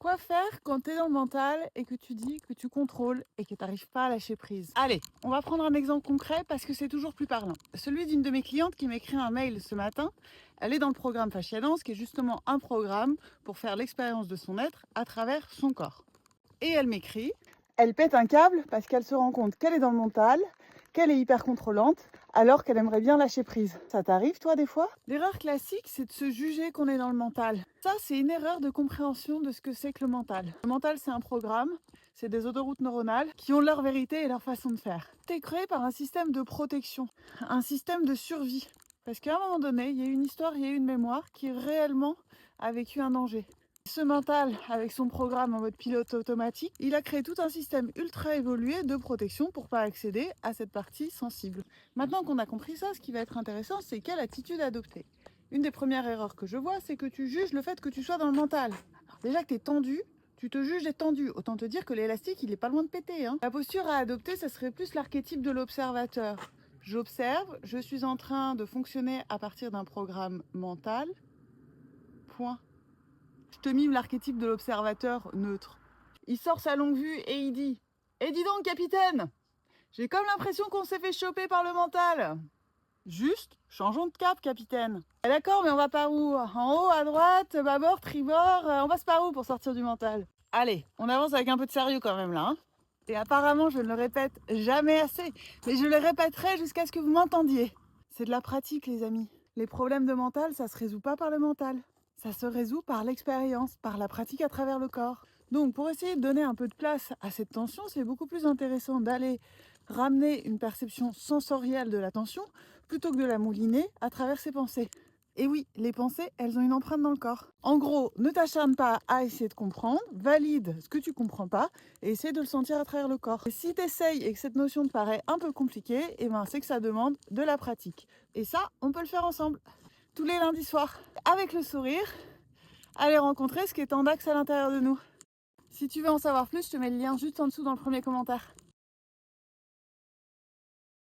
Quoi faire quand tu es dans le mental et que tu dis que tu contrôles et que tu n'arrives pas à lâcher prise? Allez, on va prendre un exemple concret parce que c'est toujours plus parlant. Celui d'une de mes clientes qui m'écrit un mail ce matin. Elle est dans le programme Fascia Dance, qui est justement un programme pour faire l'expérience de son être à travers son corps. Et elle m'écrit, elle pète un câble parce qu'elle se rend compte qu'elle est dans le mental, qu'elle est hyper contrôlante, alors qu'elle aimerait bien lâcher prise. Ça t'arrive, toi, des fois? L'erreur classique, c'est de se juger qu'on est dans le mental. Ça, c'est une erreur de compréhension de ce que c'est que le mental. Le mental, c'est un programme, c'est des autoroutes neuronales qui ont leur vérité et leur façon de faire. C'est créé par un système de protection, un système de survie. Parce qu'à un moment donné, il y a une histoire, il y a une mémoire qui réellement a vécu un danger. Ce mental, avec son programme en mode pilote automatique, il a créé tout un système ultra évolué de protection pour pas accéder à cette partie sensible. Maintenant qu'on a compris ça, ce qui va être intéressant, c'est quelle attitude adopter. Une des premières erreurs que je vois, c'est que tu juges le fait que tu sois dans le mental. Alors déjà que tu es tendu, tu te juges d'être tendu. Autant te dire que l'élastique, il est pas loin de péter. La posture à adopter, ça serait plus l'archétype de l'observateur. J'observe, je suis en train de fonctionner à partir d'un programme mental. Point. Je te mime l'archétype de l'observateur neutre. Il sort sa longue vue et il dit « Eh dis donc, capitaine, j'ai comme l'impression qu'on s'est fait choper par le mental. » Juste, changeons de cap, capitaine. Ah, d'accord, mais on va par où? En haut, à droite, bâbord, tribord, on passe par où pour sortir du mental? Allez, on avance avec un peu de sérieux quand même là. Et apparemment, je ne le répète jamais assez, mais je le répéterai jusqu'à ce que vous m'entendiez. C'est de la pratique, les amis. Les problèmes de mental, ça se résout pas par le mental. Ça se résout par l'expérience, par la pratique à travers le corps. Donc, pour essayer de donner un peu de place à cette tension, c'est beaucoup plus intéressant d'aller ramener une perception sensorielle de la tension plutôt que de la mouliner à travers ses pensées. Et oui, les pensées, elles ont une empreinte dans le corps. En gros, ne t'acharne pas à essayer de comprendre, valide ce que tu comprends pas et essaie de le sentir à travers le corps. Et si tu essayes et que cette notion te paraît un peu compliquée, c'est que ça demande de la pratique. Et ça, on peut le faire ensemble, tous les lundis soirs, avec le sourire, aller rencontrer ce qui est en axe à l'intérieur de nous. Si tu veux en savoir plus, je te mets le lien juste en dessous dans le premier commentaire.